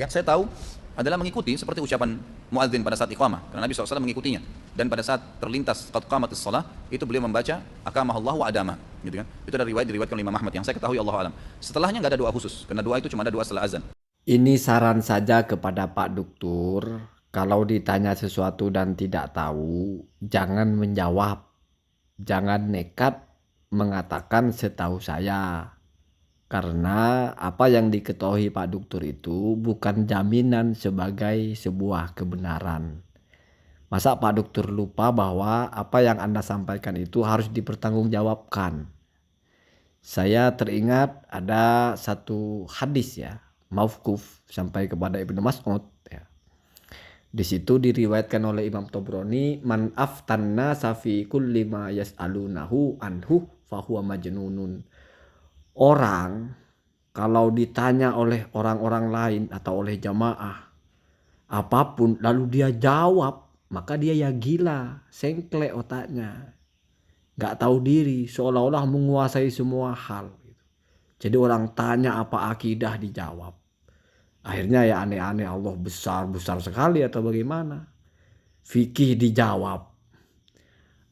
Yang saya tahu adalah mengikuti seperti ucapan muadzin pada saat iqamah, karena Nabi SAW mengikutinya. Dan pada saat terlintas qad qamatis shalah, itu beliau membaca akamahullah wa adama, gitu kan. Itu dari riwayat diriwayatkan oleh Imam Ahmad yang saya ketahui, Allahu alam. Setelahnya nggak ada doa khusus, karena doa itu cuma ada doa setelah azan. Ini saran saja kepada Pak Duktur, kalau ditanya sesuatu dan tidak tahu, jangan menjawab. Jangan nekat mengatakan setahu saya. Karena apa yang diketahui Pak Duktur itu bukan jaminan sebagai sebuah kebenaran. Masa Pak Duktur lupa bahwa apa yang Anda sampaikan itu harus dipertanggungjawabkan. Saya teringat ada satu hadis ya, mauquf sampai kepada Ibnu Mas'ud ya. Di situ diriwayatkan oleh Imam Tobroni, man aftanna safi kulli ma yas'alunahu anhu fahuwa majnunun. Orang kalau ditanya oleh orang-orang lain atau oleh jamaah apapun lalu dia jawab, maka dia ya gila, sengklek otaknya, nggak tahu diri, seolah-olah menguasai semua hal. Jadi orang tanya apa akidah dijawab. Akhirnya ya aneh-aneh, Allah besar sekali atau bagaimana. Fikih dijawab.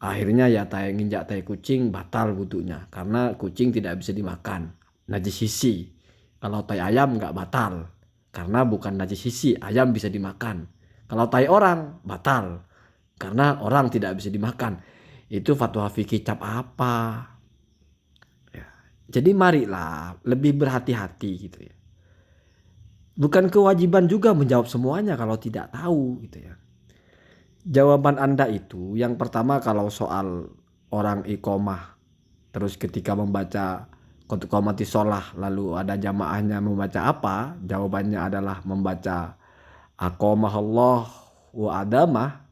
Akhirnya ya tai nginjak tai kucing batal wudunya. Karena kucing tidak bisa dimakan. Najis sisi. Kalau tai ayam nggak batal. Karena bukan najis sisi, ayam bisa dimakan. Kalau tai orang batal. Karena orang tidak bisa dimakan. Itu fatwa fikih cap apa? Ya. Jadi marilah lebih berhati-hati gitu ya. Bukan kewajiban juga menjawab semuanya kalau tidak tahu gitu ya. Jawaban Anda itu yang pertama kalau soal orang iqomah terus ketika membaca qad qamatis shalah lalu ada jamaahnya membaca apa? Jawabannya adalah membaca aqamahallah wa adamah.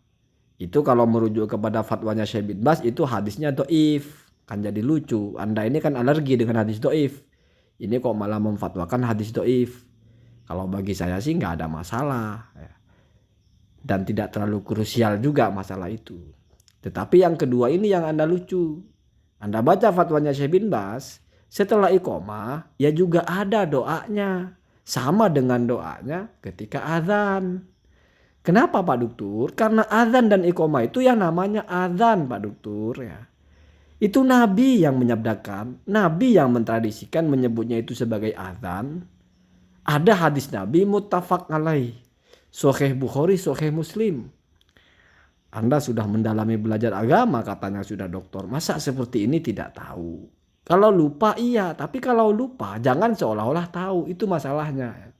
Itu kalau merujuk kepada fatwanya Syekh bin Baz itu hadisnya dhaif. Kan jadi lucu. Anda ini kan alergi dengan hadis dhaif. Ini kok malah memfatwakan hadis dhaif. Kalau bagi saya sih nggak ada masalah ya. Dan tidak terlalu krusial juga masalah itu. Tetapi yang kedua ini yang Anda lucu. Anda baca fatwanya Syekh bin Baz, setelah iqomah ya juga ada doanya. Sama dengan doanya ketika azan. Kenapa Pak Duktur? Karena azan dan iqomah itu yang namanya azan Pak Duktur ya. Itu Nabi yang menyabdakan, Nabi yang mentradisikan menyebutnya itu sebagai azan. Ada hadis Nabi muttafaq alaih. Sahih Bukhari, Sahih Muslim. Anda sudah mendalami belajar agama, katanya sudah doktor. Masa seperti ini tidak tahu? Kalau lupa iya, tapi kalau lupa jangan seolah-olah tahu. Itu masalahnya.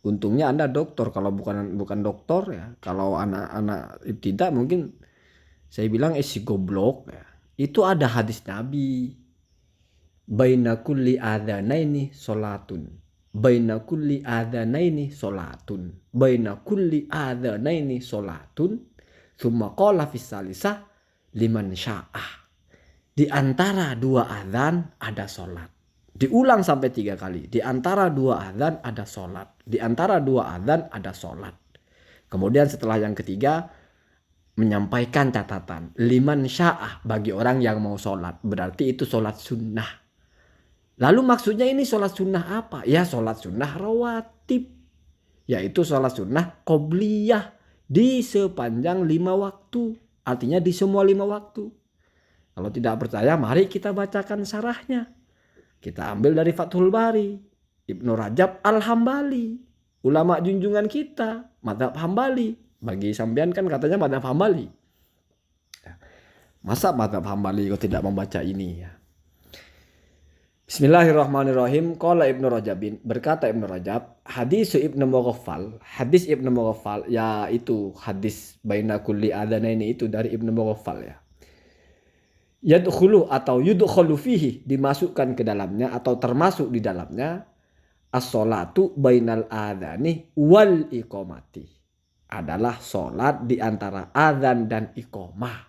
Untungnya Anda dokter, kalau bukan dokter ya. Kalau anak-anak tidak mungkin saya bilang si goblok ya. Itu ada hadis Nabi. Baina kulli adzanaini salatun. Baina kulli adzanaini salatun. Baina kulli adzanaini salatun. Tsumma qala fis salisah liman sya'ah. Di antara dua adzan ada salat. Diulang sampai 3 kali. Di antara dua adzan ada salat. Di antara dua adzan ada salat. Kemudian setelah yang ketiga menyampaikan catatan liman sya'ah bagi orang yang mau salat. Berarti itu salat sunnah. Lalu maksudnya ini sholat sunnah apa? Ya sholat sunnah rawatib. Yaitu sholat sunnah qobliyah. Di sepanjang 5 waktu. Artinya di semua 5 waktu. Kalau tidak percaya mari kita bacakan syarahnya. Kita ambil dari Fathul Bari. Ibnu Rajab Al-Hambali. Ulama junjungan kita. Madhab Hambali. Bagi sampean kan katanya madhab Hambali. Masa madhab Hambali kok tidak membaca ini ya? Bismillahirrahmanirrahim. Qala Ibnu Rajabin, berkata Ibnu Rajab, hadis Ibnu Mughaffal, yaitu hadis baina kulli adzanaini itu dari Ibnu Mughaffal ya. Yadkhulu atau yudkhalu fihi, dimasukkan ke dalamnya atau termasuk di dalamnya as-sholatu bainal adzani wal iqamati. Adalah salat di antara adzan dan iqamah.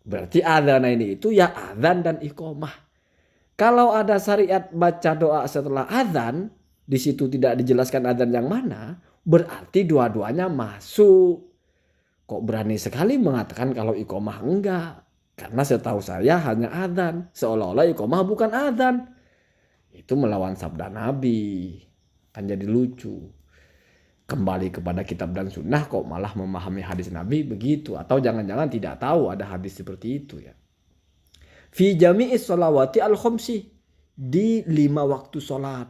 Berarti adzan ini itu ya adzan dan iqamah. Kalau ada syariat baca doa setelah azan, di situ tidak dijelaskan azan yang mana, berarti dua-duanya masuk. Kok berani sekali mengatakan kalau iqomah enggak? Karena setahu saya hanya azan, seolah-olah iqomah bukan azan. Itu melawan sabda Nabi. kan jadi lucu. Kembali kepada kitab dan sunnah kok malah memahami hadis Nabi begitu, atau jangan-jangan tidak tahu ada hadis seperti itu ya. Fi jami'is sholawati al-khomsi, di 5 waktu sholat.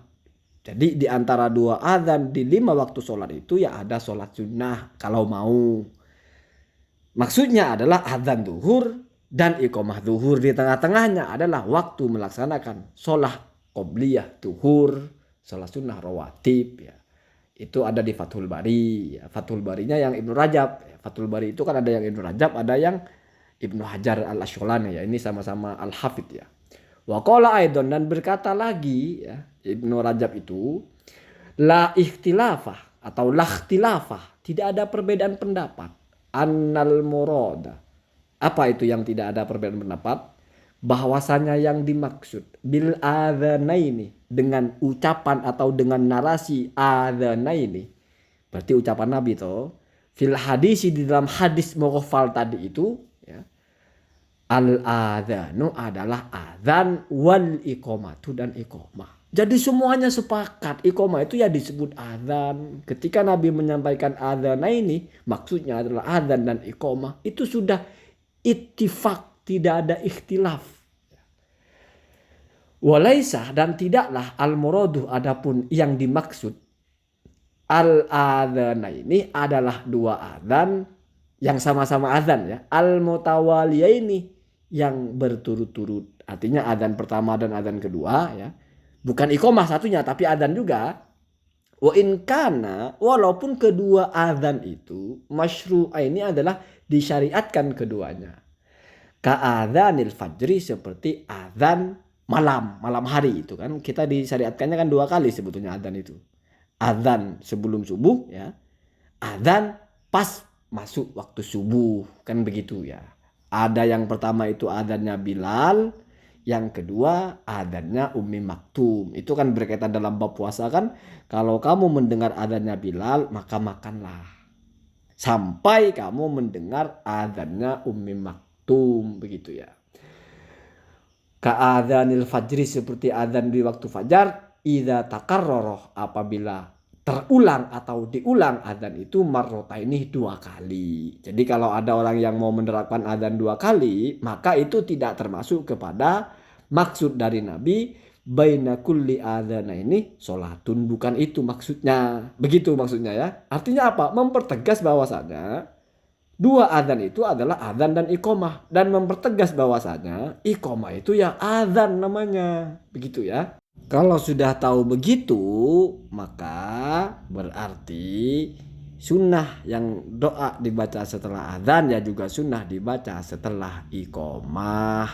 Jadi di antara 2 adzan di 5 waktu sholat itu ya ada sholat sunnah kalau mau. Maksudnya adalah adzan zuhur dan iqamah zuhur, di tengah-tengahnya adalah waktu melaksanakan sholat qobliyah zuhur, sholat sunnah rawatib ya. Itu ada di Fathul Bari ya. Fathul Barinya yang Ibnu Rajab. Fathul Bari itu kan ada yang Ibnu Rajab, ada yang Ibnu Hajar al-Asqalani ya. Ini sama-sama al-Hafidh ya. Wa qala aidon, dan berkata lagi ya, Ibnu Rajab itu la ikhtilafah atau la ikhtilafah, tidak ada perbedaan pendapat. Annal murada, apa itu yang tidak ada perbedaan pendapat? Bahwasanya yang dimaksud bil adzanaini, dengan ucapan atau dengan narasi adzanaini, berarti ucapan Nabi toh, fil hadisi, di dalam hadis mughfal tadi itu ya, al adzanu adalah adzan wal iqamatu, dan iqamah. Jadi semuanya sepakat iqamah itu ya disebut adzan. Ketika Nabi menyampaikan adzanaini, maksudnya adalah adzan dan iqamah. Itu sudah ittifaq, tidak ada ikhtilaf. Walaisa, dan tidaklah al-muradu, adapun yang dimaksud al-adzanaini adalah 2 adzan yang sama-sama adzan ya. Al-mutawaliyaini, yang berturut-turut. Artinya adzan pertama dan adzan kedua ya. Bukan iqamah satunya tapi adzan juga. Wa in kana, walaupun kedua adzan itu masyru'aini, adalah disyariatkan keduanya. Ka'adzanil fajri, seperti adzan malam hari itu kan kita disyariatkannya kan 2 kali sebetulnya adzan itu. Adzan sebelum subuh ya. Adzan pas masuk waktu subuh kan begitu ya. Ada yang pertama itu adzannya Bilal, yang kedua adzannya Ummi Maktum. Itu kan berkaitan dalam bab puasa kan. Kalau kamu mendengar adzannya Bilal, maka makanlah sampai kamu mendengar adzannya Ummi Maktum, begitu ya. Ka'adzanil fajri, seperti adzan di waktu fajar, idza takarrara, apabila terulang atau diulang adzan itu marrotaini, 2 kali. Jadi kalau ada orang yang mau menerapkan adzan 2 kali, maka itu tidak termasuk kepada maksud dari Nabi baina kulli adzanaini sholatun, bukan itu maksudnya. Begitu maksudnya ya. Artinya apa? Mempertegas bahwasanya 2 adzan itu adalah adzan dan iqamah, dan mempertegas bahwasanya iqamah itu ya adzan namanya. Begitu ya. Kalau sudah tahu begitu, maka berarti sunnah yang doa dibaca setelah adzan ya juga sunnah dibaca setelah iqamah.